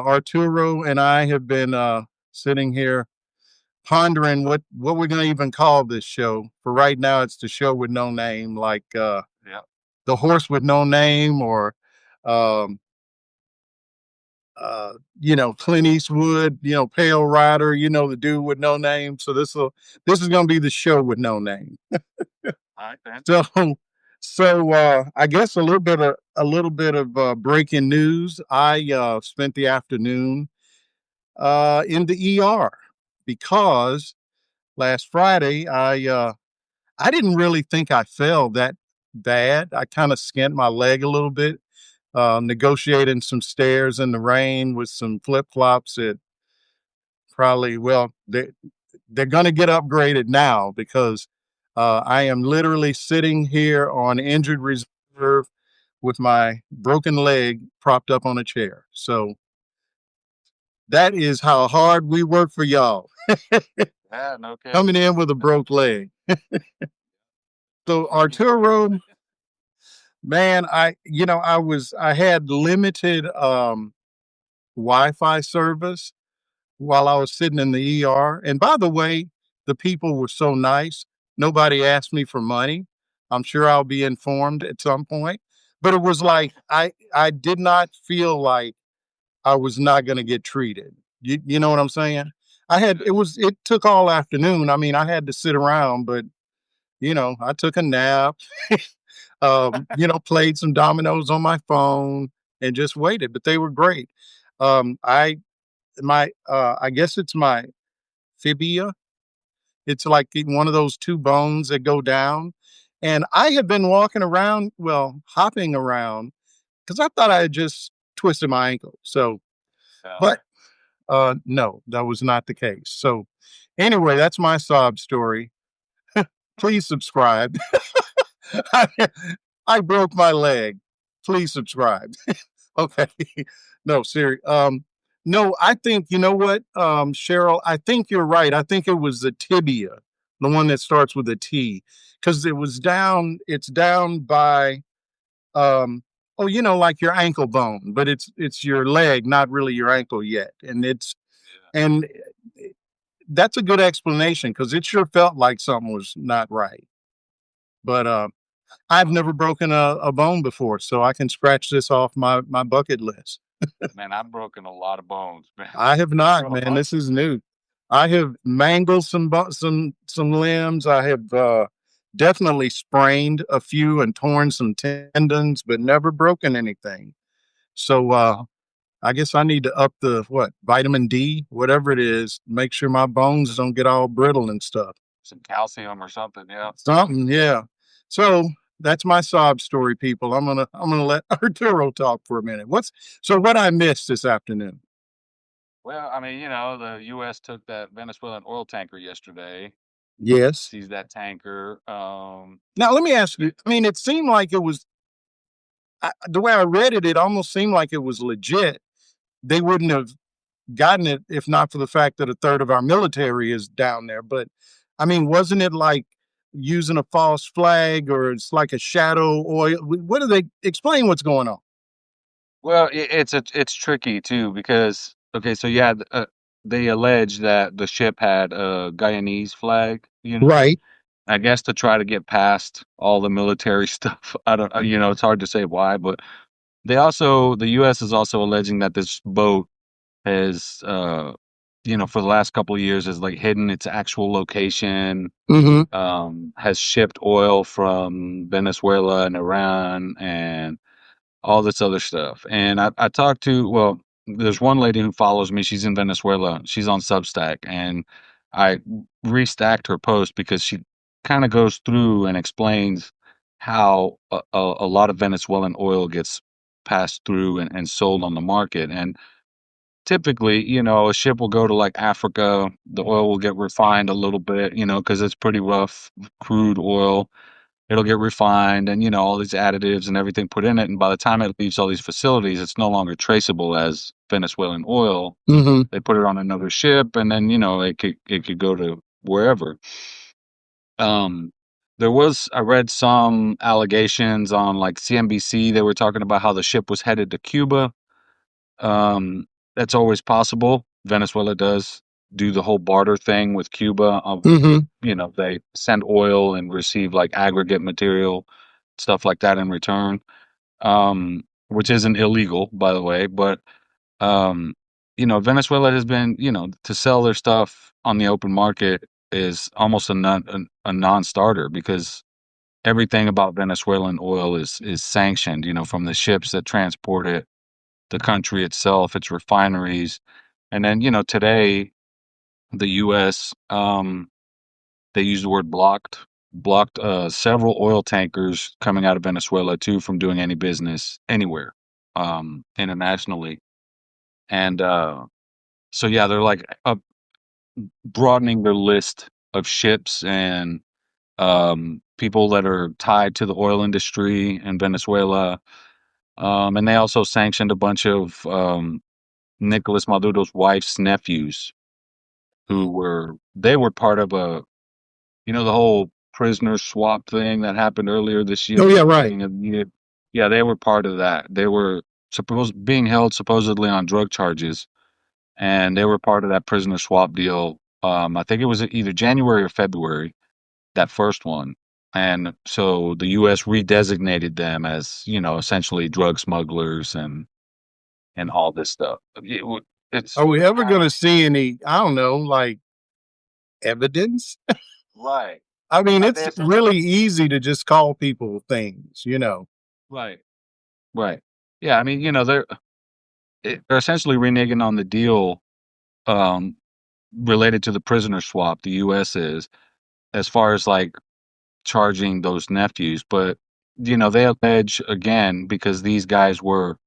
Arturo and I have been sitting here pondering what we're going to even call this show. For right now, it's the show with no name, like Yeah. the horse with no name, or um, Clint Eastwood, Pale Rider, the dude with no name. So this is going to be the show with no name. All right, then. So I guess a little bit of breaking news. I spent the afternoon in the ER because last Friday I didn't really think I fell that bad. I kind of skint my leg a little bit, negotiating some stairs in the rain with some flip flops. It probably well they're going to get upgraded now because I am literally sitting here on injured reserve with my broken leg propped up on a chair. So that is how hard we work for y'all. Yeah, no Coming kidding. in with a broke leg. So Arturo, man, I had limited Wi-Fi service while I was sitting in the ER. And by the way, the people were so nice. Nobody asked me for money. I'm sure I'll be informed at some point. But it was like I did not feel like I was not going to get treated. You know what I'm saying? It took all afternoon. I mean, I had to sit around, but I took a nap, played some dominoes on my phone and just waited, but they were great. I guess it's my fibia. It's like one of those two bones that go down. And I had been walking around, well, hopping around because I thought I had just twisted my ankle. So, Yeah. but no, that was not the case. So anyway, that's my sob story. Please subscribe. I, I broke my leg. Please subscribe. Okay. No, serious. No, I think you know what, Cheryl. I think you're right. I think it was the tibia, the one that starts with a T, because it was down. It's down by, oh, like your ankle bone, but it's your leg, not really your ankle yet, and that's a good explanation because it sure felt like something was not right. But I've never broken a bone before, so I can scratch this off my bucket list. Man, I've broken a lot of bones, man. I have not, man. This is new. I have mangled some limbs. I have definitely sprained a few and torn some tendons, but never broken anything. So I guess I need to up the vitamin D, whatever it is, make sure my bones don't get all brittle and stuff. Some calcium or something. Yeah. Something, yeah. So that's my sob story, people. I'm gonna let Arturo talk for a minute. What I missed this afternoon? Well, I mean, the U.S. took that Venezuelan oil tanker yesterday. Yes. Seized that tanker. Now let me ask you. I mean, it seemed like it was the way I read it. It almost seemed like it was legit. They wouldn't have gotten it if not for the fact that a third of our military is down there. But I mean, wasn't it like using a false flag or it's like a shadow oil? What do they explain what's going on? Well, it's tricky too because okay, so yeah, they allege that the ship had a Guyanese flag. Right. I guess to try to get past all the military stuff. I don't, it's hard to say why, but the U.S. is also alleging that this boat has, for the last couple of years has like hidden its actual location, Mm-hmm. has shipped oil from Venezuela and Iran and all this other stuff. And I talked to, well, there's one lady who follows me. She's in Venezuela. She's on Substack, and I restacked her post because she kind of goes through and explains how a lot of Venezuelan oil gets passed through and sold on the market. And typically, a ship will go to like Africa. The oil will get refined a little bit, because it's pretty rough crude oil. It'll get refined and, all these additives and everything put in it. And by the time it leaves all these facilities, it's no longer traceable as Venezuelan oil. Mm-hmm. They put it on another ship and then, it could go to wherever. Um, I read some allegations on like CNBC. They were talking about how the ship was headed to Cuba. that's always possible. Venezuela does do the whole barter thing with Cuba. Hmm. They send oil and receive like aggregate material, stuff like that in return, which isn't illegal, by the way. But Venezuela has been, to sell their stuff on the open market is almost a non-starter because everything about Venezuelan oil is sanctioned, from the ships that transport it, the country itself, its refineries. And then, today the US they use the word blocked several oil tankers coming out of Venezuela too from doing any business anywhere internationally. And so yeah, they're like broadening their list of ships and people that are tied to the oil industry in Venezuela. And they also sanctioned a bunch of Nicolas Maduro's wife's nephews they were part of the whole prisoner swap thing that happened earlier this year, Oh yeah, right. beginning of the year. Yeah, they were part of that. They were being held supposedly on drug charges, and they were part of that prisoner swap deal. I think it was either January or February, that first one. And so the US redesignated them as, essentially drug smugglers and all this stuff. Are It's we ever kind going of to see any, I don't know, like evidence? right. I mean, They it's essentially really easy to just call people things. right. Right. Yeah, I mean, they're essentially reneging on the deal um related to the prisoner swap, the US is, as far as like charging those nephews, but they allege again because these guys were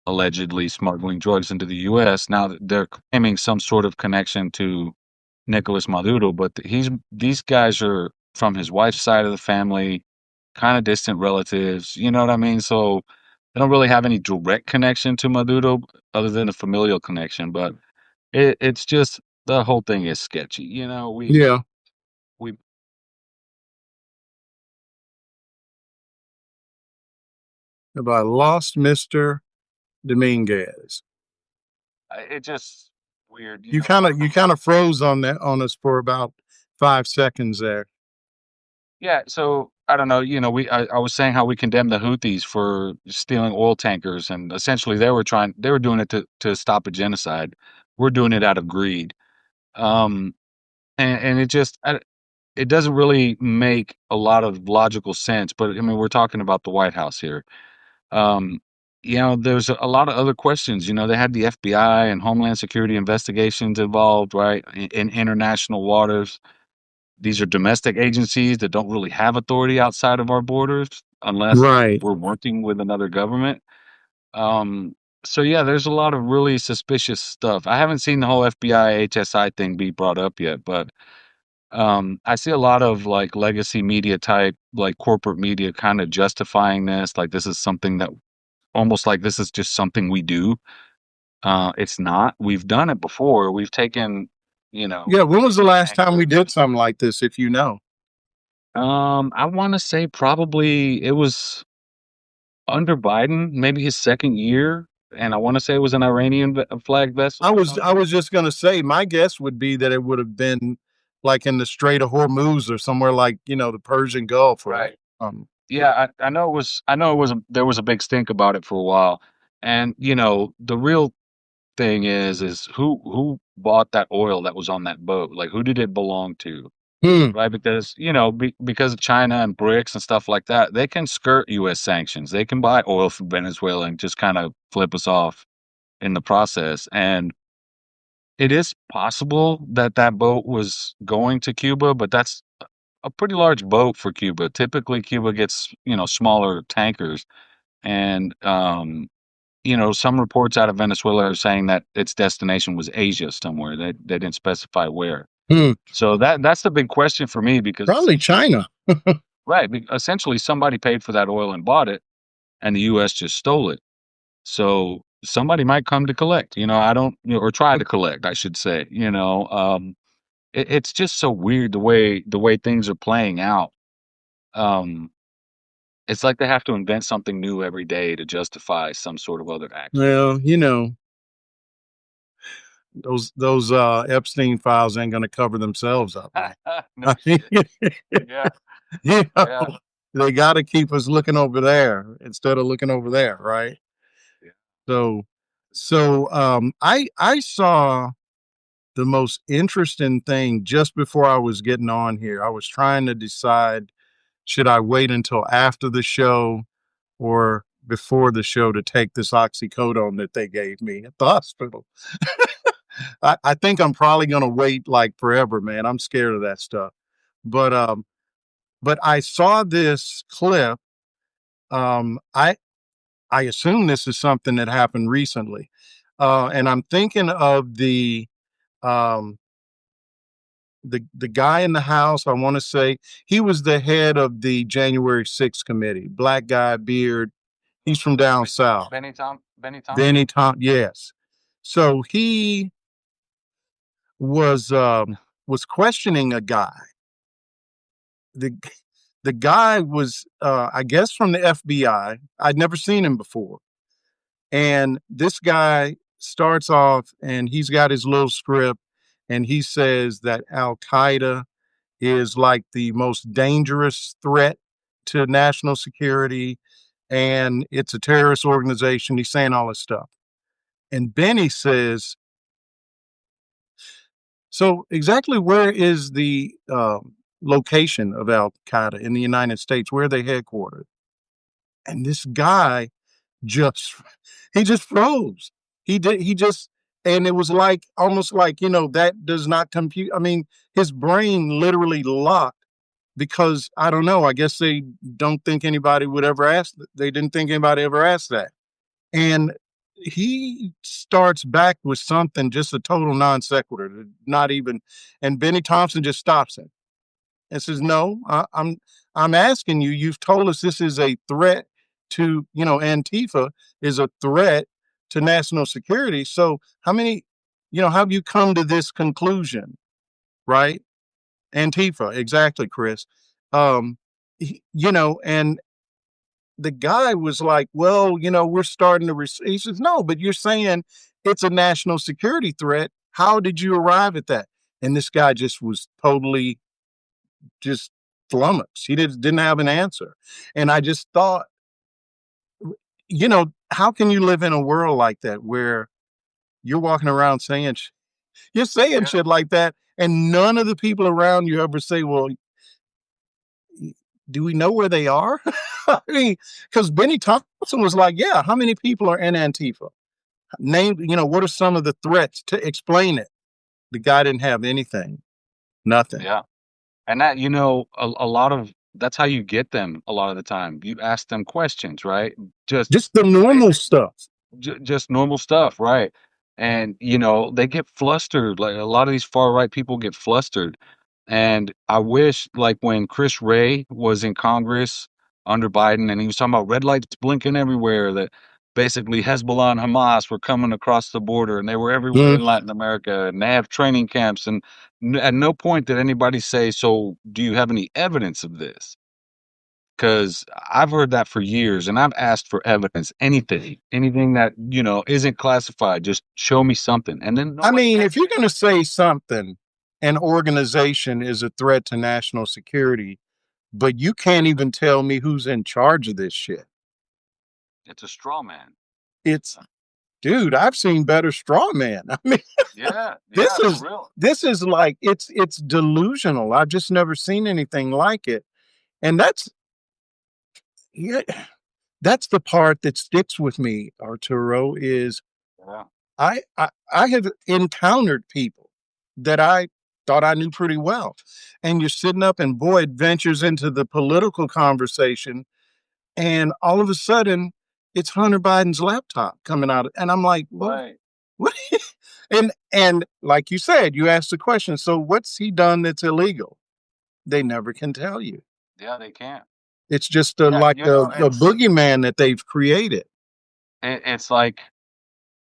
allegedly smuggling drugs into the US. Now that they're claiming some sort of connection to Nicolas Maduro, but these guys are from his wife's side of the family, kind of distant relatives. You know what I mean? So they don't really have any direct connection to Maduro other than a familial connection. But it's just the whole thing is sketchy. Yeah, We have I lost Mr. Dominguez? it just weird. You kind of froze on us for about 5 seconds there. Yeah, so I don't know, I was saying how we condemn the Houthis for stealing oil tankers and essentially they were doing it to stop a genocide. We're doing it out of greed. Um and it doesn't really make a lot of logical sense, but I mean we're talking about the White House here. Um there's a lot of other questions. They had the FBI and Homeland Security investigations involved, right? In international waters. These are domestic agencies that don't really have authority outside of our borders unless Right. we're working with another government. Um, so yeah, there's a lot of really suspicious stuff. I haven't seen the whole FBI HSI thing be brought up yet, but I see a lot of like legacy media type, like corporate media kind of justifying this, like this is something that almost like this is just something we do. It's not. We've done it before. We've taken, Yeah. When was the last time we tankers. did something like this? If you know. I want to say probably it was under Biden, maybe his second year, and I want to say it was an Iranian flag vessel I or was I something. was just gonna say my guess would be that it would have been like in the Strait of Hormuz or somewhere like the Persian Gulf or Right. um Yeah, I know it was. I know it was. There was a big stink about it for a while, and the real thing is who bought that oil that was on that boat? Like, who did it belong to? hmm, Right? Because because of China and BRICS and stuff like that, they can skirt U.S. sanctions. They can buy oil from Venezuela and just kind of flip us off in the process. And it is possible that that boat was going to Cuba, but that's a pretty large boat for Cuba. Typically, Cuba gets, smaller tankers. And, some reports out of Venezuela are saying that its destination was Asia somewhere. They didn't specify where. hmm, So that's the big question for me because, probably China. right, essentially somebody paid for that oil and bought it, and the U.S. just stole it. So somebody might come to collect, I don't, or try to collect, I should say, it's just so weird the way things are playing out. Um, it's like they have to invent something new every day to justify some sort of other action. Well, those Epstein files ain't gonna cover themselves up, man. No I mean, shit. Yeah, you know, yeah, they got to keep us looking over there instead of looking over there, right? yeah. So, I saw the most interesting thing just before I was getting on here. I was trying to decide, should I wait until after the show or before the show to take this oxycodone that they gave me at the hospital. I think I'm probably gonna wait like forever, man. I'm scared of that stuff. But but I saw this clip. I assume this is something that happened recently. And I'm thinking of um the guy in the house. I want to say he was the head of the January 6th committee, black guy, beard. He's from down south. Benny Thompson. Benny Tom, yes. So he was was questioning a guy. The the guy was I guess from the FBI. I'd never seen him before. And this guy starts off and he's got his little script and he says that Al Qaeda is like the most dangerous threat to national security and it's a terrorist organization. He's saying all this stuff. And Benny says, so exactly where is the location of Al Qaeda in the United States? Where are they headquartered? And this guy just he just froze. He just and it was like almost like, that does not compute. I mean, his brain literally locked because I don't know, I guess they don't think anybody would ever ask. They didn't think anybody ever asked that. And he starts back with something just a total non sequitur, not even. And Benny Thompson just stops him and says, "No, I'm asking you. You've told us this is a threat to, Antifa is a threat to national security. So how many, how have you come to this conclusion, right? Antifa, exactly, Chris. Um, and the guy was like, well, we're starting to, he says, no, but you're saying it's a national security threat. How did you arrive at that? And this guy just was totally just flummoxed. He didn't have an answer. And I just thought, how can you live in a world like that where you're walking around saying, you're saying Yeah, shit like that, and none of the people around you ever say, well, do we know where they are? I mean, because Benny Thompson was like, yeah, how many people are in Antifa? Name, what are some of the threats to explain it? The guy didn't have anything, nothing. yeah. And that, a lot of that's how you get them a lot of the time. You ask them questions, right? Just Just the normal basic, stuff. just normal stuff, right? And they get flustered. Like a lot of these far right people get flustered. And I wish, like when Chris Wray was in Congress under Biden, and he was talking about red lights blinking everywhere, that basically Hezbollah and Hamas were coming across the border, and they were everywhere Mm. in Latin America, and they have training camps, and at no point did anybody say, "So, do you have any evidence of this?" Because I've heard that for years, and I've asked for evidence, anything that isn't classified, just show me something, and then I nobody mean, has if you're going to say something, an organization is a threat to national security, but you can't even tell me who's in charge of this shit. it's a straw man. It's, dude, I've seen better straw man. I mean, Yeah, this yeah, for is real. this is like it's delusional. I've just never seen anything like it. And that's, yeah, that's the part that sticks with me, Arturo, is Yeah, I have encountered people that I thought I knew pretty well. And you're sitting up and boy, it ventures into the political conversation. And all of a sudden, it's Hunter Biden's laptop coming out. And I'm like, well, right. what? And like you said, you asked the question. So what's he done that's illegal? They never can tell you. Yeah, they can't. It's just Yeah, like a boogeyman that they've created.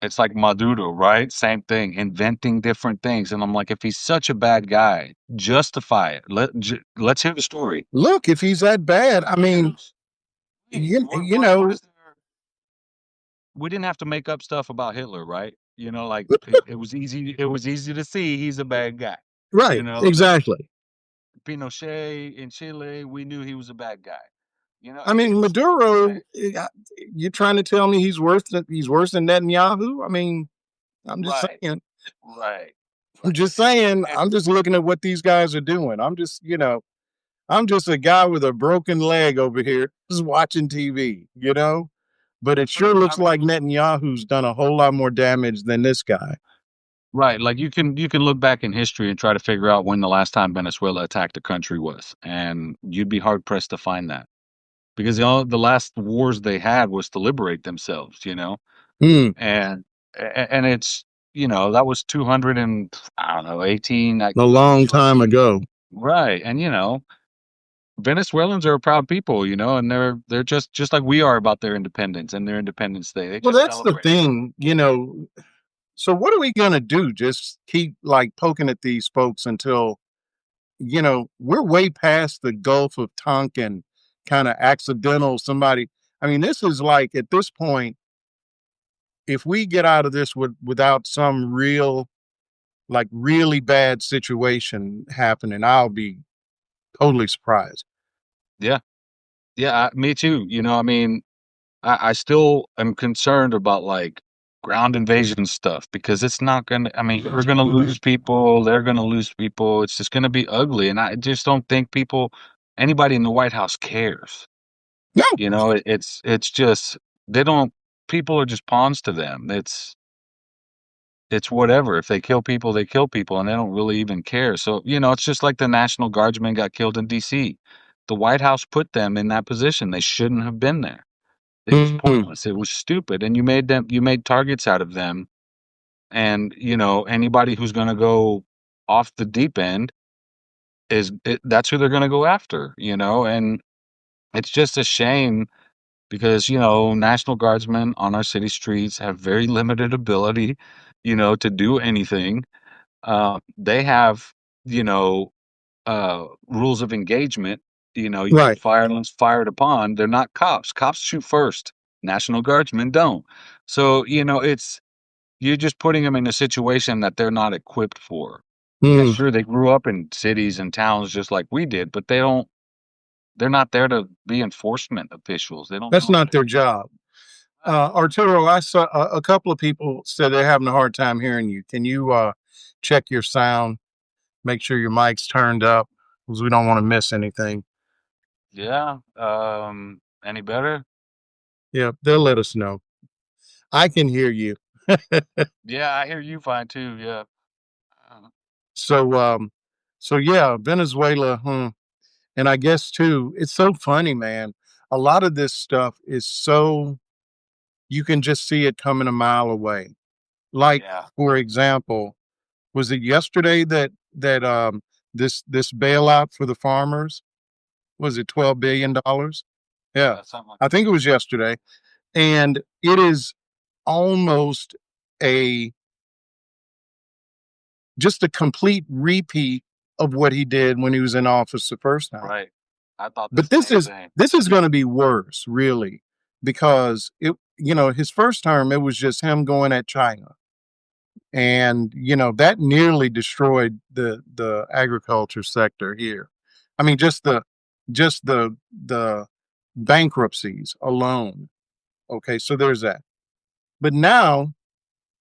it's like Maduro, right? Same thing, inventing different things, and I'm like, if he's such a bad guy, justify it. Let's hear the story. Look, if he's that bad, I mean, Hey, you what know, is there? We didn't have to make up stuff about Hitler, right? You know, like it was easy. It was easy to see he's a bad guy. You Right, know, like exactly. Pinochet in Chile, we knew he was a bad guy. You know, I mean, it's the Maduro. same. You're trying to tell me he's worse than Netanyahu? I mean, I'm just Right, saying. right, I'm right. just saying. And I'm just looking at what these guys are doing. I'm just a guy with a broken leg over here, just watching TV. But it sure I looks mean, like Netanyahu's done a whole lot more damage than this guy. right, like you can look back in history and try to figure out when the last time Venezuela attacked a country was, and you'd be hard pressed to find that because the last wars they had was to liberate themselves, you know, Hmm, and and it's that was 200 and I don't know 18 like a long like time ago. right, and Venezuelans are a proud people, and they're just like we are about their independence and their Independence Day. They Well, just that's the celebrate it. thing. So what are we gonna do? Just keep like poking at these folks until we're way past the Gulf of Tonkin kind of accidental somebody. I mean, this is like at this point, if we get out of this without some real, like really bad situation happening, I'll be totally surprised. Yeah, yeah, me too. I mean, I still am concerned about like ground invasion stuff because it's not gonna. I mean, we're gonna lose people. They're gonna lose people. It's just gonna be ugly, and I just don't think anybody in the White House cares. No. It's just they don't. People are just pawns to them. It's whatever. If they kill people, they kill people, and they don't really even care. So it's just like the National Guardsmen got killed in D.C. The White House put them in that position. They shouldn't have been there. It was Mm-hmm. pointless. It was stupid. And you made targets out of them. And, anybody who's going to go off the deep end that's who they're going to go after, and it's just a shame because, National Guardsmen on our city streets have very limited ability, to do anything. They have, you know, rules of engagement. You get Right. fired once fired upon. They're not cops. Cops shoot first. National Guardsmen don't. So, you're just putting them in a situation that they're not equipped for. Yeah, Mm. sure, they grew up in cities and towns just like we did, but they're not there to be enforcement officials. They don't That's know how not to their do that. job. Right. Arturo, I saw a couple of people said they're having a hard time hearing you. Can you check your sound? Make sure your mic's turned up because we don't want to miss anything. Yeah. Any better? Yeah, they'll let us know. I can hear you. Yeah, I hear you fine too. Yeah. Uh, So, so yeah, Venezuela. And I guess too, it's so funny, man. A lot of this stuff is so you can just see it coming a mile away. Like, yeah. for example, was it yesterday that this bailout for the farmers was it $12 billion? Yeah, Yeah, something like I that. think it was yesterday, and it is almost a just a complete repeat of what he did when he was in office the first time. Right. I thought the But this same is thing. this is going to be worse, really, because his first term it was just him going at China, and that nearly destroyed the agriculture sector here. I mean, just the bankruptcies alone. Okay, so there's that. But now,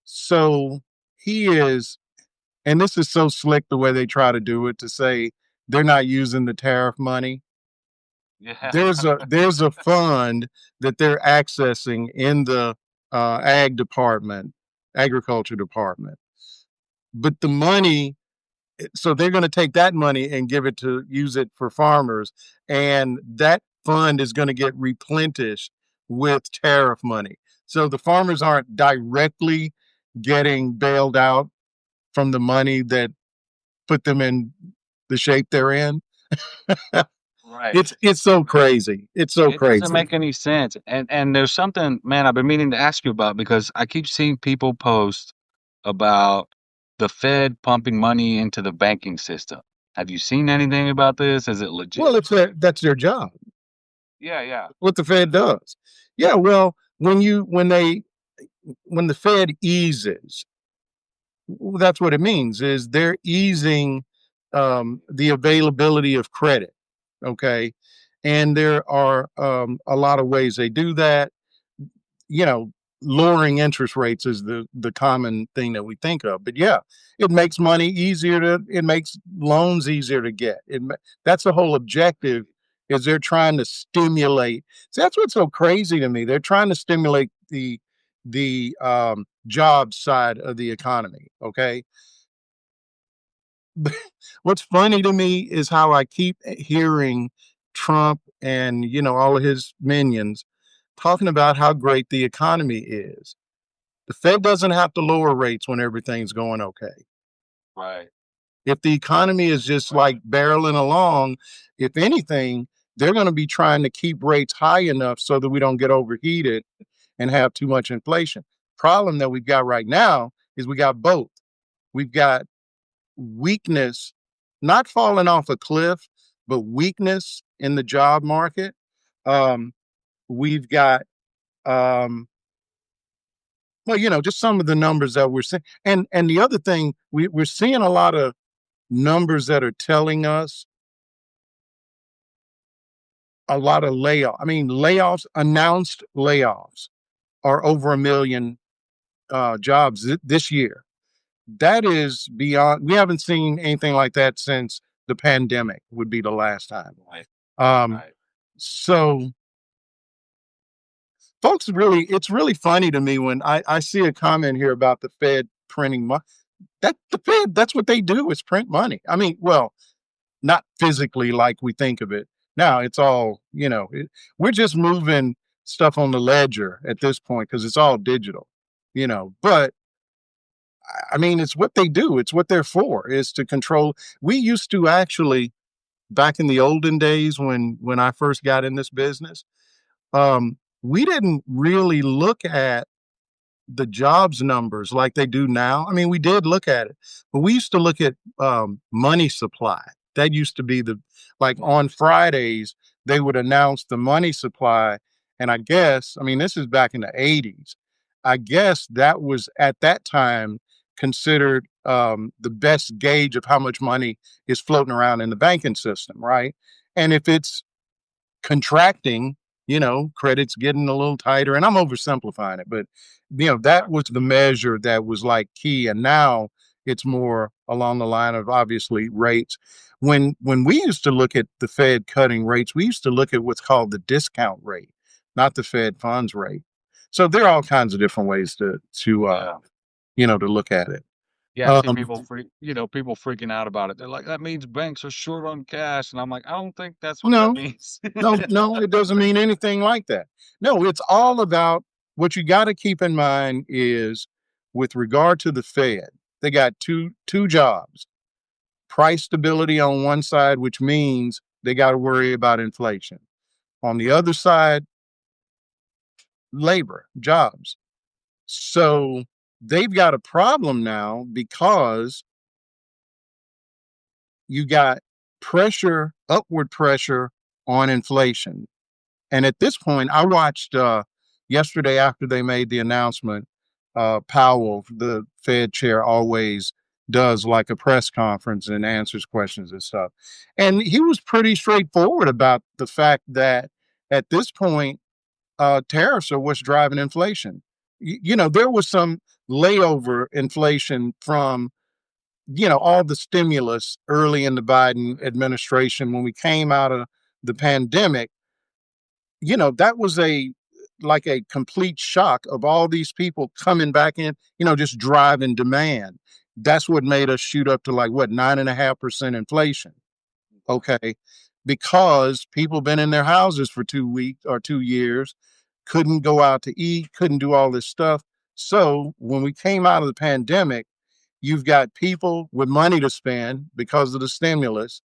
so he is, and this is so slick the way they try to do it to say they're not using the tariff money. Yeah. There's a fund that they're accessing in the agriculture department, but the money, so they're going to take that money and give it to use it for farmers, and that fund is going to get replenished with tariff money. So the farmers aren't directly getting bailed out from the money that put them in the shape they're in. Right. It's so crazy. It's so It doesn't crazy. make any sense. And there's something, man, I've been meaning to ask you about because I keep seeing people post about the Fed pumping money into the banking system. Have you seen anything about this? Is it Well, legit? that's their job. Yeah, yeah. What the Fed does. Yeah, well, when when the Fed eases, that's what it means is they're easing the availability of credit. Okay. And there are a lot of ways they do that. You know, lowering interest rates is the common thing that we think of. But yeah, it makes money easier to, it makes loans easier to get. That's the whole objective is they're trying to stimulate. See, that's what's so crazy to me. They're trying to stimulate the job side of the economy. Okay. What's funny to me is how I keep hearing Trump and, you know, all of his minions talking about how great the economy is. The Fed doesn't have to lower rates when everything's going okay. Right. If the economy is just like barreling along, if anything, they're going to be trying to keep rates high enough so that we don't get overheated and have too much inflation. Problem that we've got right now is we got both. We've got weakness, not falling off a cliff, but weakness in the job market. Um, we've got, um, well, you know, just some of the numbers that we're seeing, and the other thing we're seeing a lot of numbers that are telling us a lot of layoff. I mean, layoffs, announced layoffs, are over a million jobs this year. That is beyond. We haven't seen anything like that since the pandemic. Would be the last time. Right. Um, Right. so folks really, it's really funny to me when I see a comment here about the Fed printing money. That the Fed, that's what they do is print money. I mean, well, not physically like we think of it. Now it's all, you know, we're just moving stuff on the ledger at this point because it's all digital, you know. But I mean, it's what they do. It's what they're for is to control. We used to actually back in the olden days when I first got in this business, we didn't really look at the jobs numbers like they do now. I mean, we did look at it, but we used to look at money supply. That used to be the like on Fridays they would announce the money supply, and I guess I mean this is back in the '80s. I guess that was at that time considered the best gauge of how much money is floating around in the banking system, right? And if it's contracting, you know, credit's getting a little tighter. And I'm oversimplifying it, but you know, that was the measure that was like key. And now it's more along the line of obviously rates. When we used to look at the Fed cutting rates, we used to look at what's called the discount rate, not the Fed funds rate. So there are all kinds of different ways to Yeah. you know to look at it. Yeah, I see Um, people people freaking out about it. They're like, "That means banks are short on cash," and I'm like, "I don't think that's what that no, means." no, it doesn't mean anything like that. No, it's all about what you got to keep in mind is with regard to the Fed, they got two jobs. Price stability on one side, which means they got to worry about inflation. On the other side, labor, jobs. So they've got a problem now because you got pressure, upward pressure on inflation. And at this point, I watched yesterday after they made the announcement. Powell, the Fed chair, always does like a press conference and answers questions and stuff. And he was pretty straightforward about the fact that at this point, tariffs are what's driving inflation. You know, there was some layover inflation from all the stimulus early in the Biden administration when we came out of the pandemic. That was like a complete shock of all these people coming back in, just driving demand. That's what made us shoot up to like what 9.5% inflation. Okay. Because people been in their houses for 2 weeks or 2 years, couldn't go out to eat, couldn't do all this stuff. So when we came out of the pandemic, you've got people with money to spend because of the stimulus,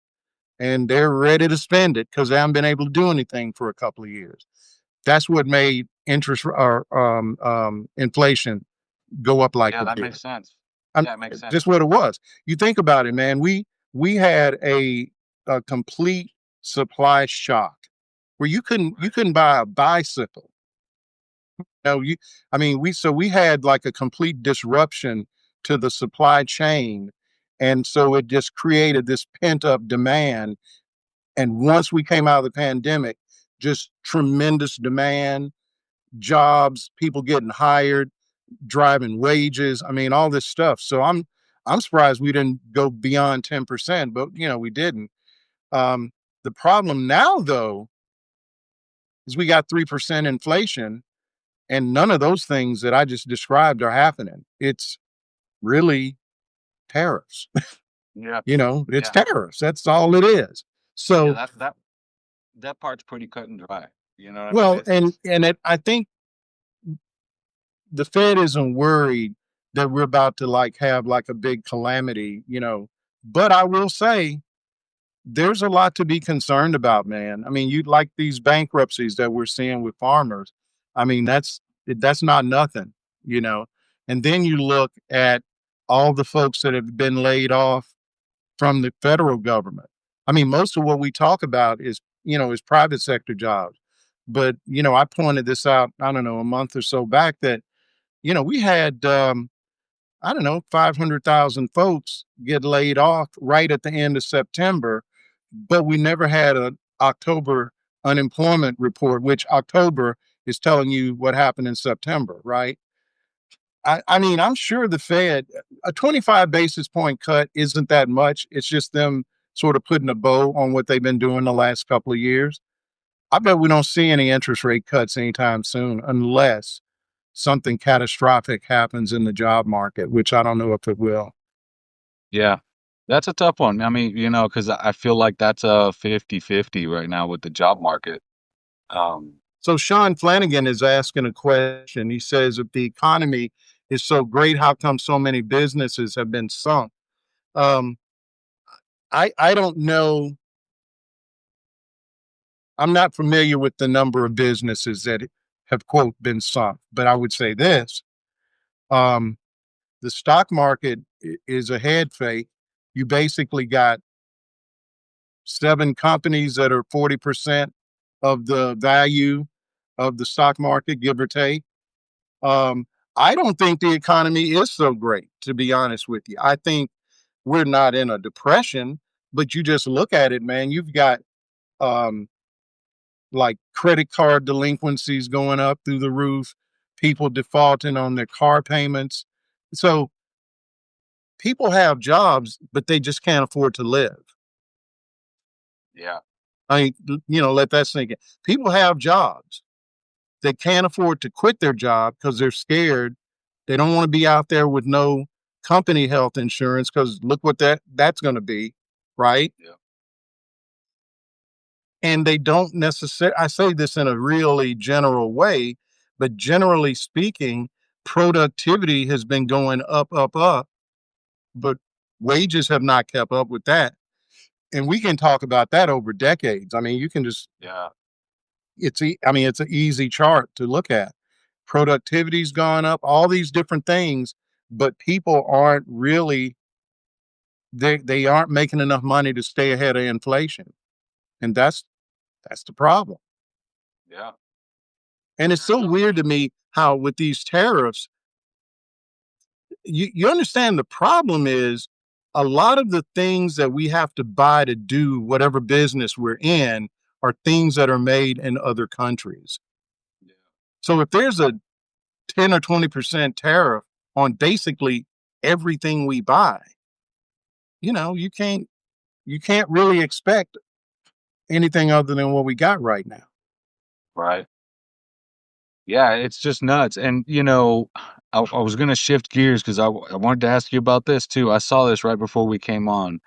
and they're ready to spend it because they haven't been able to do anything for a couple of years. That's what made interest or inflation go up like Yeah, it that did. makes sense. I'm Yeah, it makes sense. just what it was. You think about it, man. We had a complete supply shock where you couldn't Right. buy a bicycle. No, I mean, we had like a complete disruption to the supply chain. And so it just created this pent up demand. And once we came out of the pandemic, just tremendous demand, jobs, people getting hired, driving wages. I mean, all this stuff. So I'm surprised we didn't go beyond 10%, but we didn't. Um, the problem now, though, is we got 3% inflation, and none of those things that I just described are happening. It's really tariffs. Yeah, It's yeah, tariffs. That's all it is. yeah. So, That part's pretty cut and dry. You know what I mean? well, It's I think the Fed isn't worried that we're about to like have like a big calamity. But I will say there's a lot to be concerned about, man. I mean, you'd like these bankruptcies that we're seeing with farmers. I mean, that's not nothing. And then you look at all the folks that have been laid off from the federal government. I mean, most of what we talk about is private sector jobs. But, I pointed this out, I don't know, a month or so back that, we had I don't know, 500,000 folks get laid off right at the end of September, but we never had an October unemployment report, which October is telling you what happened in September, right? I mean, I'm sure the Fed, a 25 basis point cut isn't that much. It's just them sort of putting a bow on what they've been doing the last couple of years. I bet we don't see any interest rate cuts anytime soon unless something catastrophic happens in the job market, which I don't know if it will. yeah. That's a tough one. I mean, because I feel like that's a 50-50 right now with the job market. Um, So Sean Flanagan is asking a question. He says, if the economy is so great, how come so many businesses have been sunk? Um, I don't know. I'm not familiar with the number of businesses that have quote been sunk, but I would say this: um, the stock market is a head fake. You basically got 7 companies that are 40% of the value of the stock market, give or take. Um, I don't think the economy is so great, to be honest with you. I think we're not in a depression, but you just look at it, man. You've got um, like credit card delinquencies going up through the roof, people defaulting on their car payments. So people have jobs, but they just can't afford to live. yeah, I mean, let that sink in. People have jobs. They can't afford to quit their job because they're scared. They don't want to be out there with no company health insurance because look what that's going to be, right? yeah, And they don't necessarily. I say this in a really general way, but generally speaking, productivity has been going up, up, up, but wages have not kept up with that. And we can talk about that over decades. I mean, you can just yeah, I mean, it's an easy chart to look at. Productivity's gone up, all these different things, but people aren't really they aren't making enough money to stay ahead of inflation. And that's the problem. yeah. And it's so weird to me how with these tariffs, you understand the problem is a lot of the things that we have to buy to do whatever business we're in are things that are made in other countries. Yeah. So if there's a 10 or 20% tariff on basically everything we buy, you can't really expect anything other than what we got right now. Right. Yeah, it's just nuts. And I was gonna shift gears because I wanted to ask you about this too. I saw this right before we came on.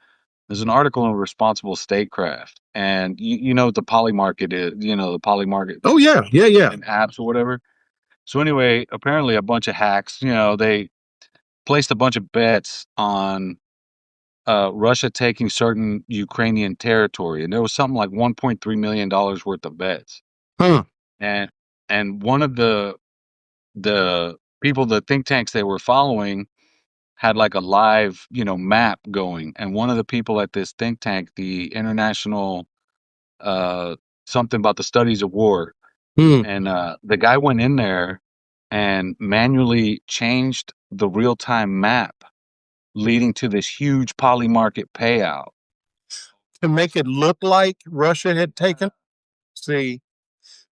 There's an article on responsible statecraft, and you know what the poly market is. The poly market Oh yeah, yeah, yeah. in apps or whatever. So anyway, apparently a bunch of hacks. They placed a bunch of bets on Russia taking certain Ukrainian territory, and there was something like $1.3 million worth of bets. Huh. And one of the people, the think tanks they were following, had like a live, map going. And one of the people at this think tank, the International uh, something about the studies of war, Hmm. And the guy went in there and manually changed the real time map, leading to this huge poly market payout. To make it look like Russia had taken. See,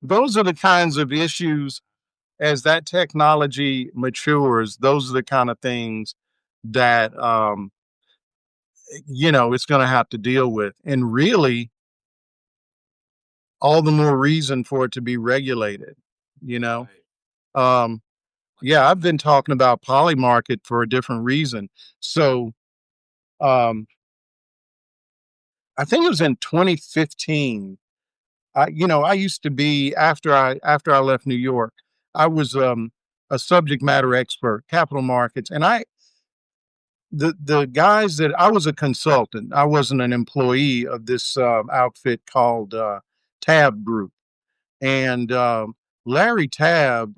those are the kinds of issues as that technology matures. Those are the kind of things that it's going to have to deal with, and really, all the more reason for it to be regulated. You know, um, yeah, I've been talking about poly market for a different reason. So, um, I think it was in 2015. I used to be after I left New York, I was a subject matter expert, capital markets, and the guys that I was a consultant. I wasn't an employee of this outfit called Tab Group, and Larry Tab,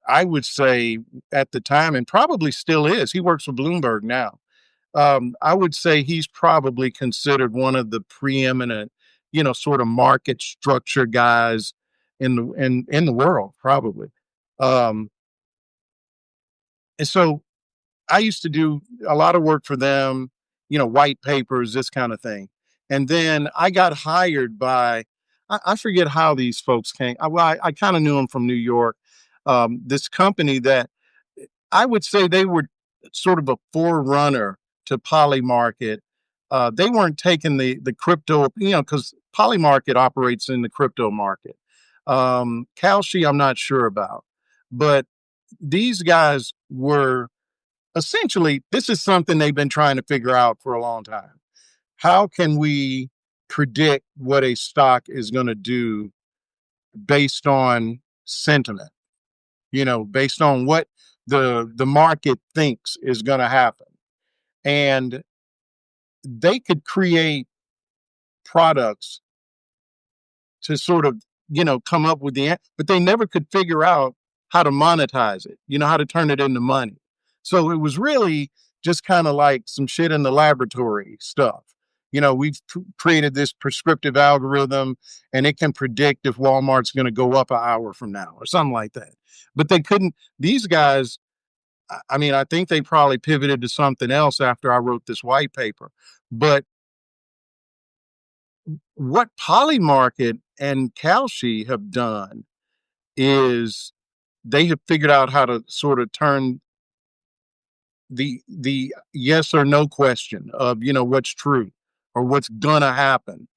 I would say at the time, and probably still is. He works for Bloomberg now. I would say he's probably considered one of the preeminent, sort of market structure guys in the world, probably. Um, and so I used to do a lot of work for them, white papers, this kind of thing. And then I got hired by, I forget how these folks came. I kind of knew them from New York. This company that I would say they were sort of a forerunner to Polymarket. They weren't taking the crypto, because Polymarket operates in the crypto market. Kalshi, I'm not sure about, but these guys were essentially, this is something they've been trying to figure out for a long time. How can we predict what a stock is going to do based on sentiment? Based on what the market thinks is going to happen. And they could create products to sort of, come up with but they never could figure out how to monetize it, how to turn it into money. So it was really just kind of like some shit in the laboratory stuff. We've created this prescriptive algorithm and it can predict if Walmart's going to go up an hour from now or something like that. But they couldn't, these guys, I mean, I think they probably pivoted to something else after I wrote this white paper. But what Polymarket and Kalshi have done is they have figured out how to sort of turn the yes or no question of what's true or what's gonna happen.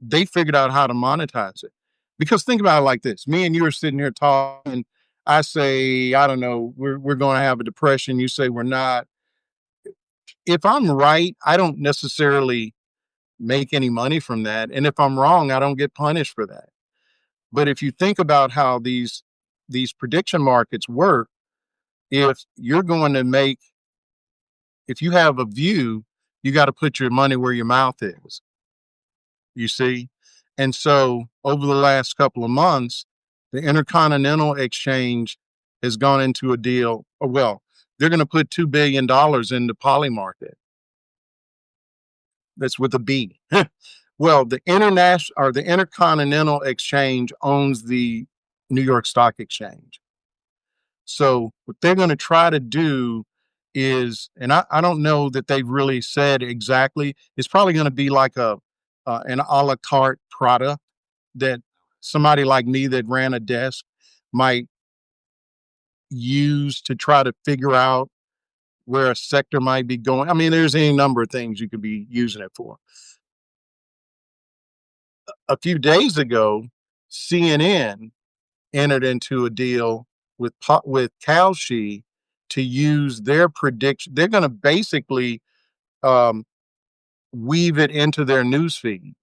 They figured out how to monetize it. Because think about it like this: me and you are sitting here talking. I say, I don't know, we're going to have a depression. You say we're not. If I'm right, I don't necessarily make any money from that, and if I'm wrong, I don't get punished for that. But if you think about how these prediction markets work, if you're going to make, if you have a view, you got to put your money where your mouth is, you see? And so over the last couple of months, the Intercontinental Exchange has gone into a deal. Or well, they're going to put $2 billion into Polymarket. That's with a B. Well, the Intercontinental Exchange owns the New York Stock Exchange. So what they're going to try to do is, and I don't know that they've really said exactly. It's probably going to be like an a la carte product that somebody like me that ran a desk might use to try to figure out where a sector might be going. I mean, there's any number of things you could be using it for. A few days ago, CNN entered into a deal with Kalshi to use their prediction. They're going to basically um, weave it into their news feed.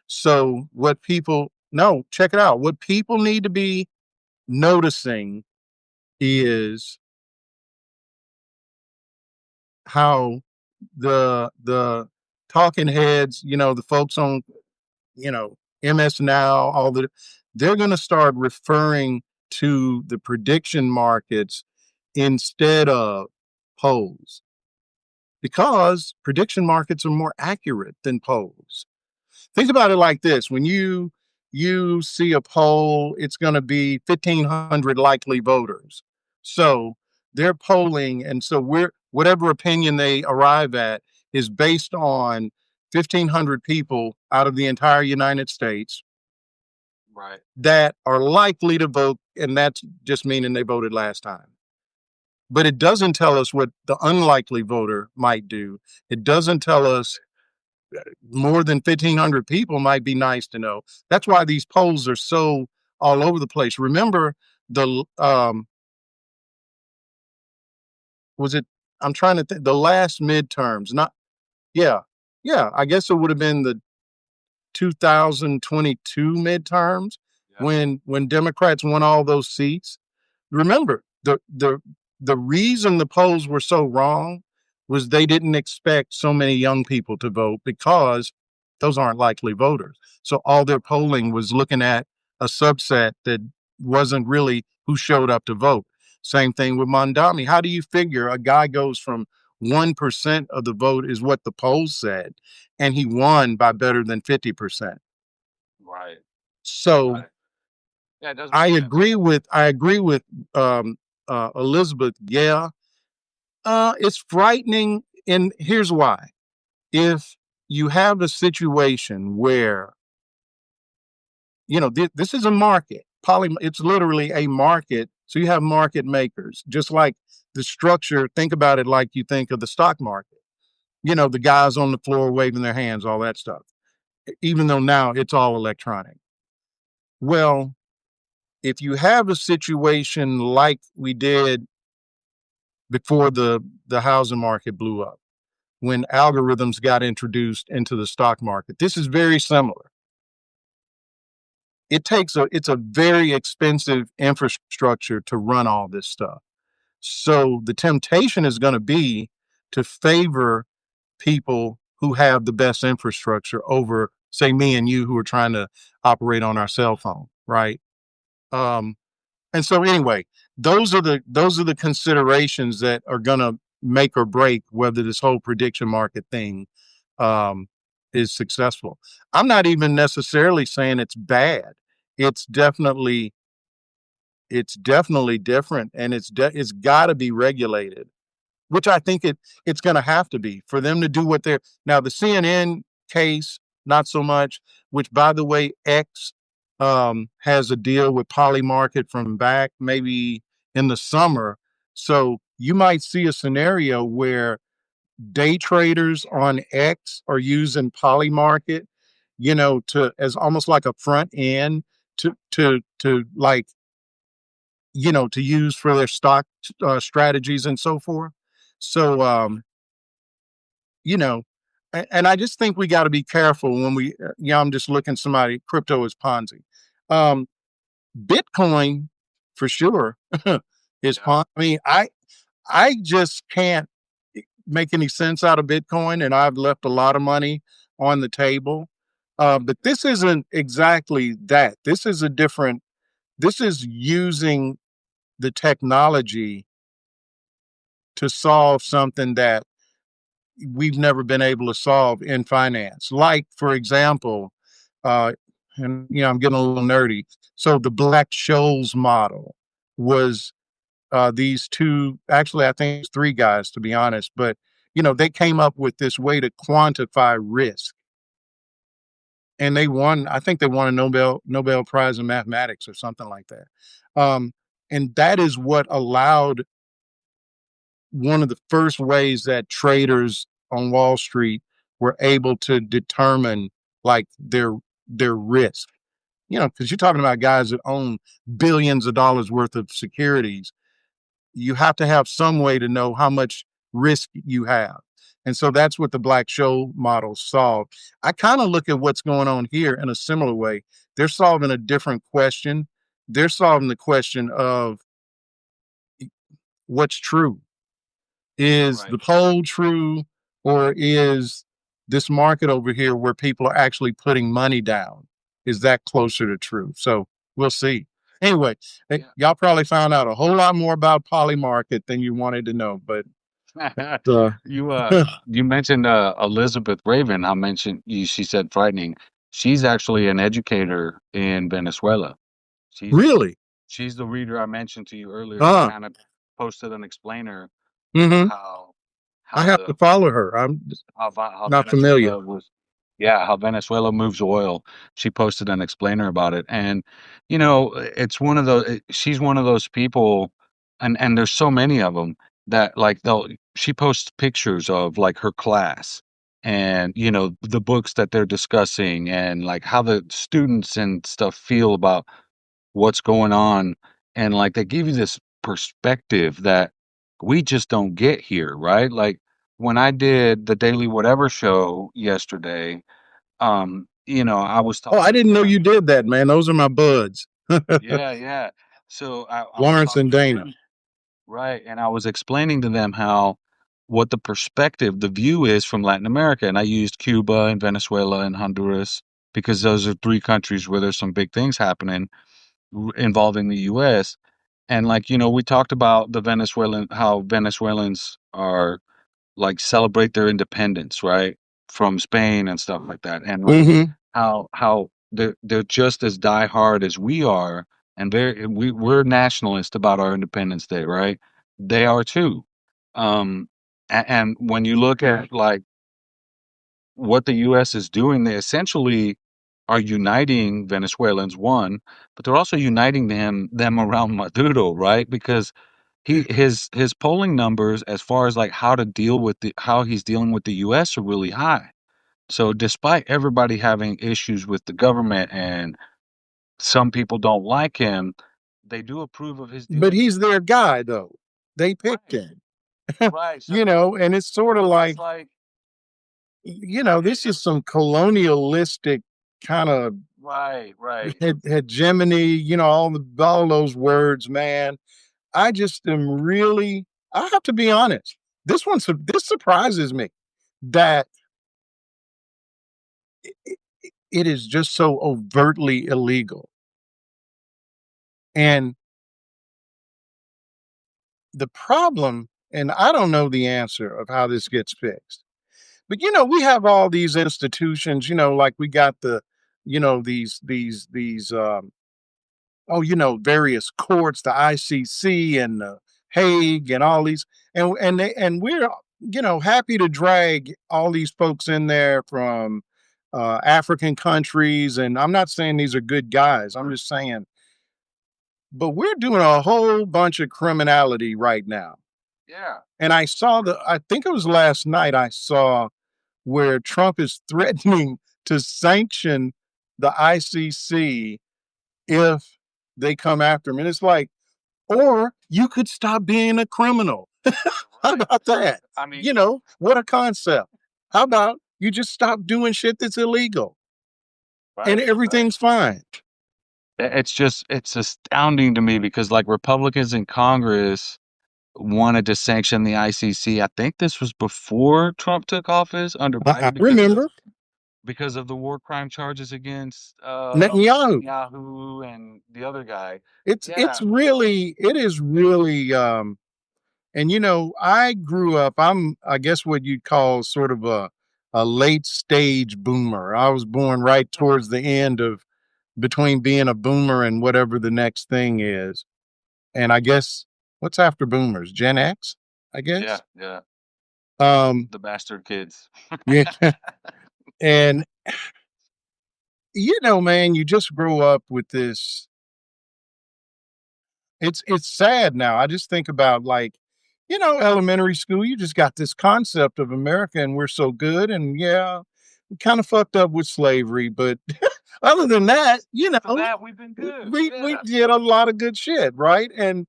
So what people no, check it out. What people need to be noticing is how the talking heads, the folks on, MS Now, all they're going to start referring to the prediction markets instead of polls, because prediction markets are more accurate than polls. Think about it like this: when you see a poll, it's going to be 1,500 likely voters. So they're polling, and so we're whatever opinion they arrive at is based on 1,500 people out of the entire United States Right. that are likely to vote, and that's just meaning they voted last time. But it doesn't tell us what the unlikely voter might do. It doesn't tell us more than 1,500 people might be nice to know. That's why these polls are so all over the place. Remember the was it? I'm trying to think. The last midterms, not yeah, yeah. I guess it would have been the 2022 midterms Yeah. when Democrats won all those seats. Remember the reason the polls were so wrong was they didn't expect so many young people to vote because those aren't likely voters. So all their polling was looking at a subset that wasn't really who showed up to vote. Same thing with Mondami. How do you figure a guy goes from 1% of the vote is what the polls said, and he won by better than 50%? Right. So Right. Yeah, it does make sense. I agree with um, Elizabeth. Yeah, it's frightening, and here's why. If you have a situation where this is a market, it's literally a market. So you have market makers, just like the structure. Think about it like you think of the stock market. The guys on the floor waving their hands, all that stuff. Even though now it's all electronic. Well, if you have a situation like we did before the housing market blew up, when algorithms got introduced into the stock market, this is very similar. It's a very expensive infrastructure to run all this stuff. So the temptation is going to be to favor people who have the best infrastructure over, say, me and you who are trying to operate on our cell phone, right? Um, And so anyway, those are the considerations that are going to make or break whether this whole prediction market thing um, is successful. I'm not even necessarily saying it's bad. It's definitely it's definitely different, and it's got to be regulated, which I think it's going to have to be for them to do what they're now. The CNN case, not so much. Which, by the way, X has a deal with Polymarket from back maybe in the summer. So you might see a scenario where day traders on X are using Polymarket, to as almost like a front end to like to use for their stock strategies and so forth. So, you know, and I just think we got to be careful when I'm just looking somebody, crypto is Ponzi. Um, Bitcoin for sure is Yeah. Ponzi. I mean, I just can't make any sense out of Bitcoin, and I've left a lot of money on the table. But this isn't exactly that. This is using the technology to solve something that we've never been able to solve in finance. Like, for example, uh, and I'm getting a little nerdy. So the Black Scholes model was these two, actually, I think it's three guys to be honest, but they came up with this way to quantify risk, and they won. I think they won a Nobel Prize in mathematics or something like that. Um, and that is what allowed one of the first ways that traders on Wall Street were able to determine like their risk. Because you're talking about guys that own billions of dollars worth of securities. You have to have some way to know how much risk you have. And so that's what the Black Show model solved. I kind of look at what's going on here in a similar way. They're solving a different question. They're solving the question of what's true. Is Right. the poll true, or is this market over here where people are actually putting money down? Is that closer to true? So we'll see. Anyway, Yeah. y'all probably found out a whole lot more about Poly Market than you wanted to know, but uh, You mentioned Elizabeth Raven. I mentioned you. She said frightening. She's actually an educator in Venezuela. She's Really? she's the reader I mentioned to you earlier that Ah, kind of posted an explainer of mm-hmm. I how have to the follow her. I'm how not familiar. Venezuela was, yeah, how Venezuela moves oil. She posted an explainer about it, and it's one of those. She's one of those people, and there's so many of them that like they'll. She posts pictures of like her class, and the books that they're discussing, and like how the students and stuff feel about what's going on, and like they give you this perspective that we just don't get here, right? Like when I did the Daily Whatever show yesterday, I was Oh, I talking to didn't know them. you did that, man. Those are my buds, Yeah, yeah. So I was Lawrence and talking to Dana. them, right? And I was explaining to them how what the perspective, the view is from Latin America. And I used Cuba and Venezuela and Honduras because those are three countries where there's some big things happening involving the US. And like, we talked about how Venezuelans are like celebrate their independence, right? From Spain and stuff like that. And like Mm-hmm. how they're just as diehard as we are, and we're nationalist about our Independence Day, right? They are too. And when you look at like what the US is doing, they essentially are uniting Venezuelans, one, but they're also uniting them around Maduro, right? Because his polling numbers as far as like how he's dealing with the US are really high. So despite everybody having issues with the government and some people don't like him, they do approve of his But dealings. he's their guy, though. They picked Right. him, Right. So and it's sort of so it's like, like I mean this is some colonialistic kind of right, right. hegemony, all those words, man. I just am really, I have to be honest. This surprises me that it is just so overtly illegal. And the problem, and I don't know the answer of how this gets fixed, but we have all these institutions, like we got various courts, the ICC and the Hague and all these, and we're happy to drag all these folks in there from African countries, and I'm not saying these are good guys. I'm just saying, but we're doing a whole bunch of criminality right now. Yeah. And I think it was last night I saw where Trump is threatening to sanction the ICC if they come after him. And it's like, or you could stop being a criminal. How Right. about that? I mean, What a concept. How about you just stop doing shit that's illegal and right, right. everything's fine? It's astounding to me because like Republicans in Congress wanted to sanction the ICC. I think this was before Trump took office under I Biden remember because of the war crime charges against Netanyahu. Netanyahu and the other guy. It's Yeah, really, it is really, and I grew up, I guess what you'd call sort of a late stage boomer. I was born right towards the end of between being a boomer and whatever the next thing is. And I guess what's after boomers? Gen X, I yeah, guess. yeah. Um, The bastard kids. yeah. And man, you just grow up with this. It's sad now. I just think about, like, elementary school, you just got this concept of America and we're so good. And yeah, we kind of fucked up with slavery, but other than that, For that, we've been good. we Yeah. did a lot of good shit, right? And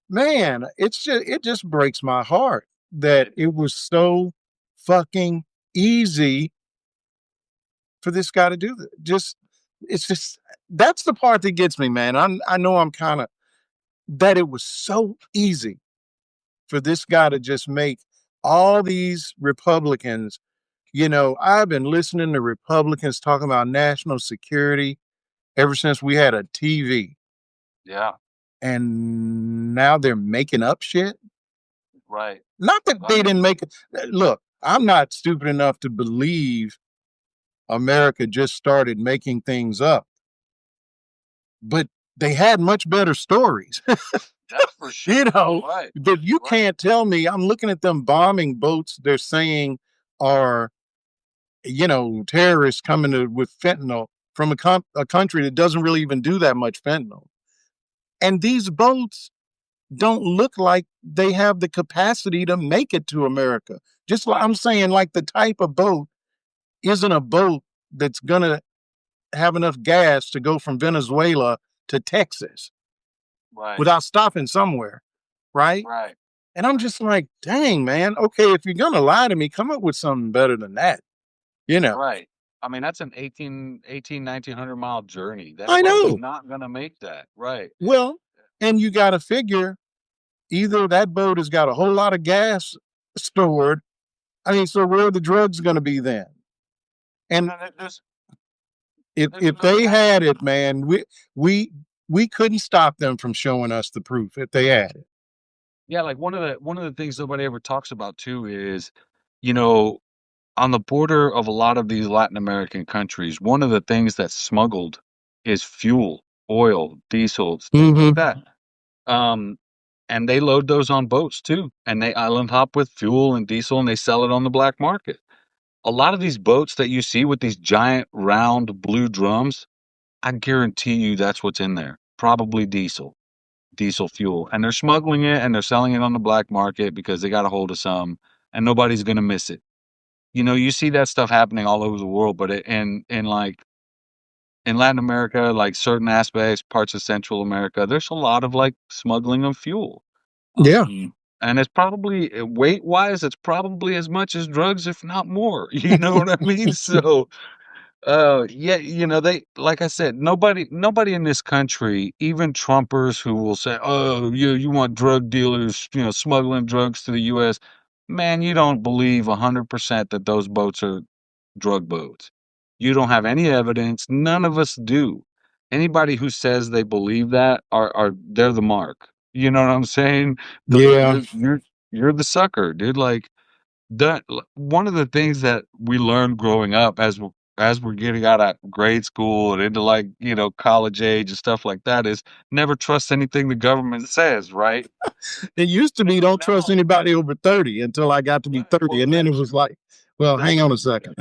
man, it just breaks my heart that It, it was so fucking easy for this guy to do that. It's just that's the part that gets me, man. I know I'm kind of that it was so easy for this guy to just make all these Republicans. I've been listening to Republicans talking about national security ever since we had a TV, yeah, and now they're making up shit. right. Not that I they mean, didn't make it. Look, I'm not stupid enough to believe. America just started making things up, but they had much better stories. That's for You sure. know, Right. but you Right. can't tell me. I'm looking at them bombing boats they're saying are, terrorists coming with fentanyl from a country that doesn't really even do that much fentanyl. And these boats don't look like they have the capacity to make it to America. Just like I'm saying, like the type of boat isn't a boat that's going to have enough gas to go from Venezuela to Texas Right. without stopping somewhere. Right. Right. And I'm Right. just like, dang, man. Okay. If you're going to lie to me, come up with something better than that. You know, Right. I mean, that's an 1900 mile journey. That I boat is know. not gonna make that. Right. Well, and you got to figure either that boat has got a whole lot of gas stored. I mean, so where are the drugs going to be then? You And know, there's if no they doubt. had it, man, we we couldn't stop them from showing us the proof if they had it. Yeah, like one of the things nobody ever talks about too is, you know, on the border of a lot of these Latin American countries, one of the things that's smuggled is fuel, oil, diesels, things like Mm-hmm. that. Um, and they load those on boats too, and they island hop with fuel and diesel, and they sell it on the black market. A lot of these boats that you see with these giant round blue drums, I guarantee you that's what's in there. Probably diesel fuel. And they're smuggling it and they're selling it on the black market because they got a hold of some and nobody's going to miss it. You know, you see that stuff happening all over the world, but in like in Latin America, like certain aspects, parts of Central America, there's a lot of like smuggling of fuel. Yeah. And it's probably weight wise, it's probably as much as drugs, if not more. You know what I mean? So yeah, they like I said, nobody in this country, even Trumpers who will say, "Oh, you want drug dealers, smuggling drugs to the US." Man, you don't believe 100% that those boats are drug boats. You don't have any evidence. None of us do. Anybody who says they believe that are they're the mark. You know what I'm saying? Yeah. You're the sucker, dude. Like one of the things that we learned growing up as we're getting out of grade school and into like college age and stuff like that is never trust anything the government says, right? It used to be And don't trust now, anybody over 30 until I got to be right, 30. well, And then it was like, well, hang on a second.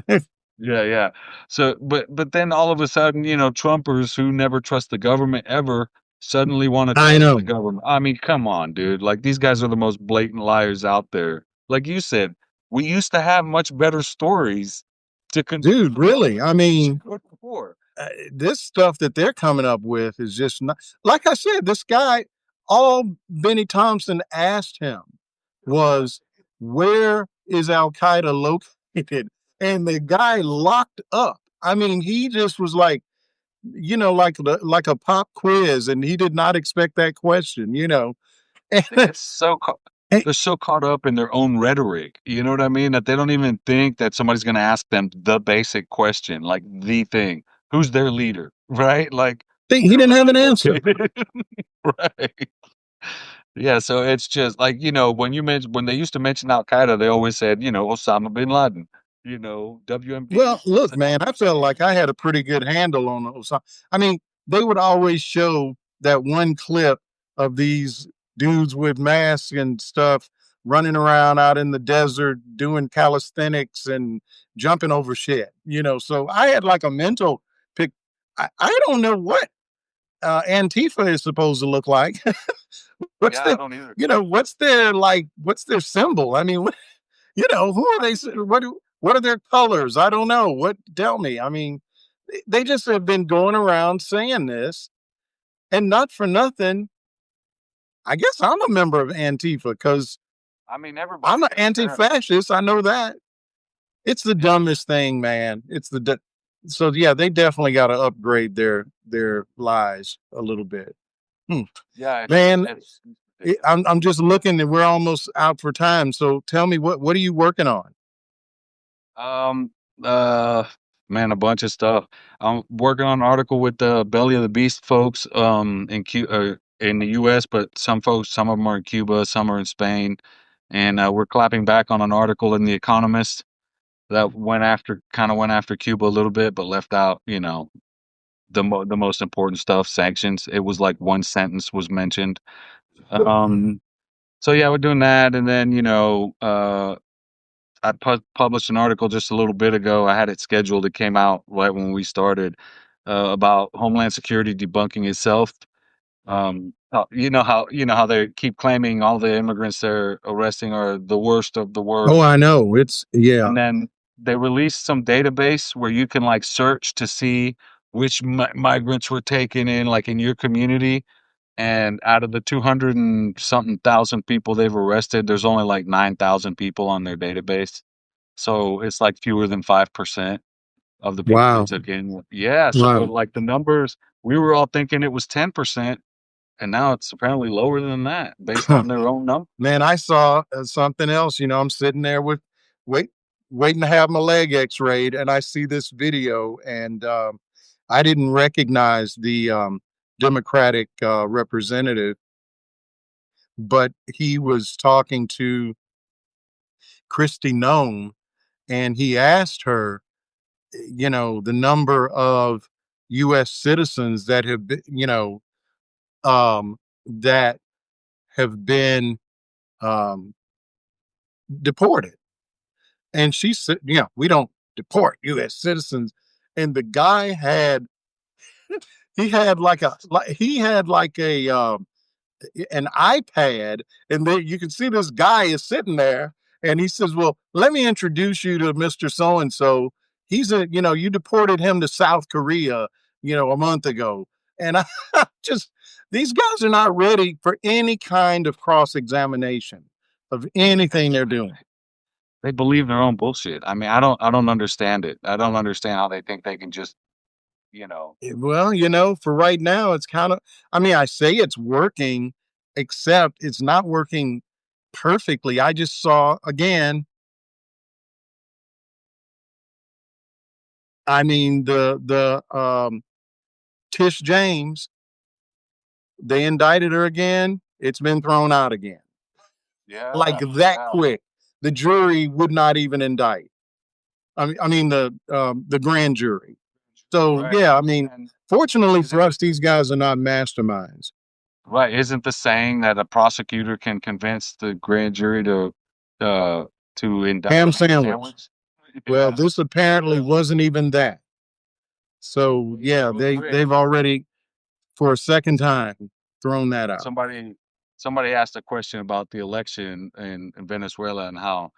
yeah, yeah. So, but then all of a sudden, Trumpers who never trust the government ever suddenly want to I trust the know. government. I mean, come on, dude. Like these guys are the most blatant liars out there. Like you said, we used to have much better stories to convince Dude, the public really. I mean, before. this stuff that they're coming up with is just not, like I said, this guy, all Benny Thompson asked him was, where is Al Qaeda located? And the guy locked up. I mean, he just was like, like a pop quiz, and he did not expect that question. They get so caught. They're so caught up in their own rhetoric. You know what I mean? That they don't even think that somebody's going to ask them the basic question, like the thing. Who's their leader? Right? Like, He where didn't are have they an answer. located? Right. Yeah, so it's just like, when they used to mention Al Qaeda, they always said, Osama bin Laden, WMD. Well, look, man, I felt like I had a pretty good handle on those. I mean, they would always show that one clip of these dudes with masks and stuff running around out in the desert doing calisthenics and jumping over shit. So I had like a mental pic. I don't know what Antifa is supposed to look like. what's Yeah, I the, don't either. what's their symbol? I mean, who are they? What are their colors? I don't know. What tell me? I mean, they just have been going around saying this, and not for nothing. I guess I'm a member of Antifa because I mean, I'm everybody an is apparently. anti-fascist. I know that. It's the Yeah, dumbest thing, man. So yeah, they definitely got to upgrade their lies a little bit. Hmm. yeah, Man, it's ridiculous. I'm just looking, and we're almost out for time. So tell me, what are you working on? Um, uh, man, a bunch of stuff. I'm working on an article with the Belly of the Beast folks, in the U.S., but some of them are in Cuba, some are in Spain, and we're clapping back on an article in The Economist. that went after Cuba a little bit, but left out, the most important stuff, sanctions. It was like one sentence was mentioned. Um, so yeah, we're doing that, and then I published an article just a little bit ago. I had it scheduled. It came out right when we started about Homeland Security debunking itself. You know how they keep claiming all the immigrants they're arresting are the worst of the Oh, worst, I know. It's yeah. and then they released some database where you can like search to see which migrants were taken in, like in your community. And out of the 200 and something thousand people they've arrested, there's only like 9,000 people on their database. So it's like fewer than 5% of the people they Wow. took in. Yeah. So Wow. like the numbers, we were all thinking it was 10%, and now it's apparently lower than that based on their own number. Man, I saw something else. I'm sitting there with wait, waiting to have my leg X-rayed, and I see this video, and I didn't recognize the Democratic representative, but he was talking to Christy Nome, and he asked her, the number of U.S. citizens that have been, that have been um, deported. And she said, we don't deport U.S. citizens. And the guy had, he had like an iPad, and there you can see this guy is sitting there, and he says, "Well, let me introduce you to Mister So and So. You deported him to South Korea, a month ago." And I just these guys are not ready for any kind of cross examination of anything they're doing. They believe their own bullshit. I mean, I don't understand it. I don't understand how they think they can just, you know, Well, for right now, it's kind of, I mean, I say it's working, except it's not working perfectly. I just saw again, I mean, the Tish James, they indicted her again. It's been thrown out again, like yeah, that yeah. quick. The jury would not even indict. I mean the grand jury. So Right. yeah, I mean, And fortunately for isn't us, these guys are not masterminds. right, isn't the saying that a prosecutor can convince the grand jury uh to indict a Ham ham sandwich. sandwich? Well, Yeah. this apparently wasn't even that. So yeah, Real quick. they've already for a second time thrown that out. Somebody somebody asked a question about the election in Venezuela and how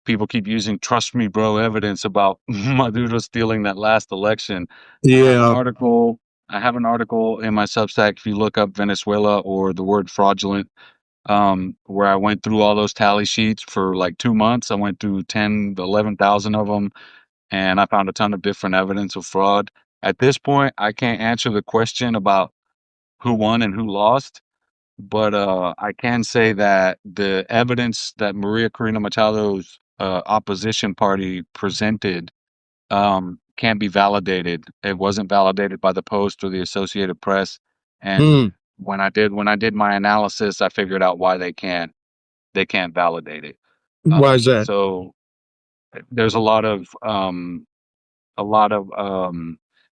people keep using trust me bro evidence about Maduro stealing that last election. I have an Yeah. article I have an article in my Substack if you look up Venezuela or the word fraudulent, where I went through all those tally sheets for like 2 months. I went through 10 to 11,000 of them, and I found a ton of different evidence of fraud. At this point, I can't answer the question about who won and who lost, but I can say that the evidence that Maria Corina Machado's opposition party presented can't be validated. It wasn't validated by the Post or the Associated Press. And Hmm. when I did my analysis, I figured out why they can't validate it. Why is that? So there's a lot of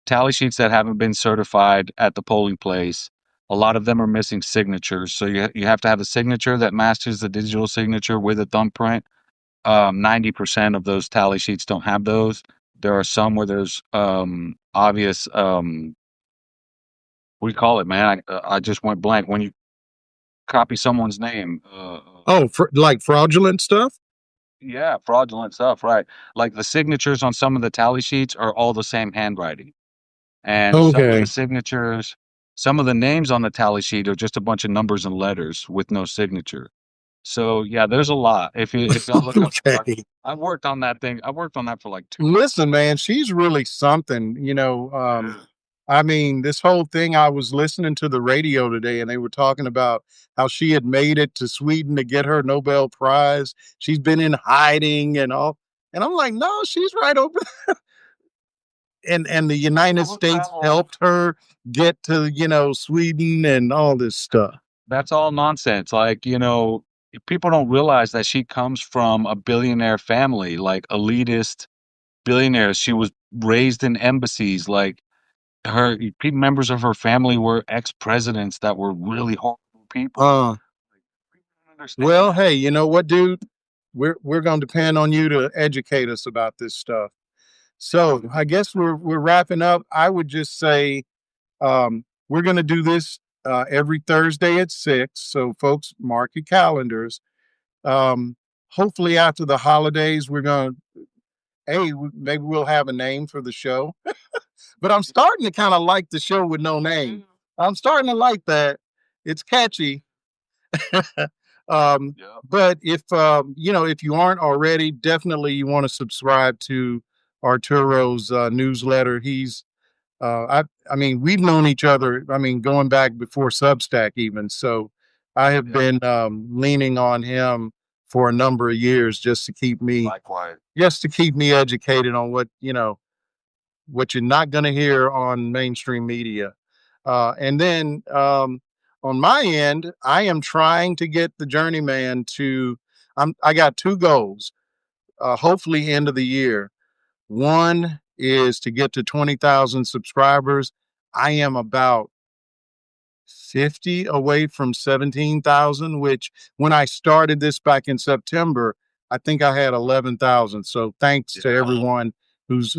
tally sheets that haven't been certified at the polling place. A lot of them are missing signatures. So you have to have a signature that matches the digital signature with a thumbprint. 90% of those tally sheets don't have those. There are some where there's obvious what do you call it, man? I just went blank. When you copy someone's name, Oh, like fraudulent stuff. yeah, fraudulent stuff, right? Like the signatures on some of the tally sheets are all the same handwriting. And Okay. some of the names on the tally sheet are just a bunch of numbers and letters with no signature. So yeah, there's a lot. If y'all look up, Okay. I've worked on that thing. I worked on that for like 2 months. Listen, man, she's really something. I mean, this whole thing. I was listening to the radio today, and they were talking about how she had made it to Sweden to get her Nobel Prize. She's been in hiding and all. And I'm like, no, she's right over. And the United People who States travel, helped her get to Sweden and all this stuff. that's all nonsense. Like, people don't realize that she comes from a billionaire family, like elitist billionaires. She was raised in embassies. Like members of her family were ex-presidents that were really horrible people. Uh, People don't understand well, that. hey, you know what, dude? We're going to depend on you to educate us about this stuff. So I guess we're wrapping up. I would just say we're going to do this every Thursday at 6. So folks, mark your calendars. Um, Hopefully after the holidays, we're going to maybe we'll have a name for the show. But I'm starting to kind of like the show with no name. I'm starting to like that. It's catchy. Yeah. But if if you aren't already, definitely you want to subscribe to Arturo's newsletter. He's I mean, we've known each other. I mean, going back before Substack even. So I have been leaning on him for a number of years Likewise. just to keep me educated on what you're not going to hear on mainstream media. And then on my end, I am trying to get the journeyman to. I got two goals. Hopefully, end of the year. One is to get to 20,000 subscribers. I am about 50 away from 17,000, which when I started this back in September, I think I had 11,000. So thanks to everyone who's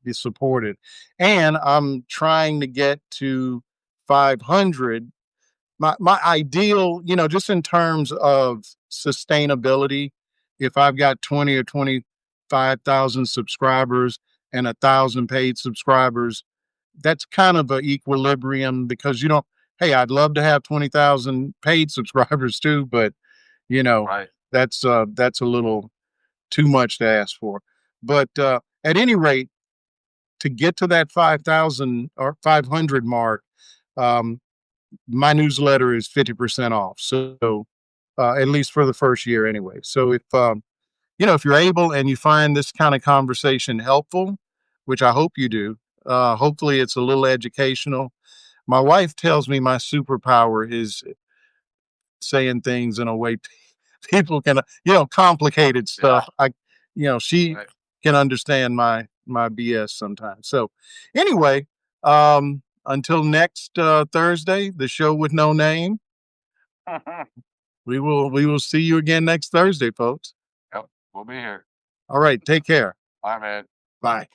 is supported. And I'm trying to get to 500. My ideal, just in terms of sustainability, if I've got 20 or 25,000 subscribers and 1,000 paid subscribers, that's kind of an equilibrium because you don't. Hey, I'd love to have 20,000 paid subscribers too, but you know Right. that's a little too much to ask for. But at any rate, to get to that 5,000 or 500 mark, um, my newsletter is 50% off. So at least for the first year anyway. So if you're able and you find this kind of conversation helpful, which I hope you do, hopefully it's a little educational. My wife tells me my superpower is saying things in a way people can, complicated stuff. She Right. can understand my BS sometimes. So anyway, until next Thursday, the show with no name. We will see you again next Thursday, folks. Yep. We'll be here. All right, take care. Bye, man. Bye.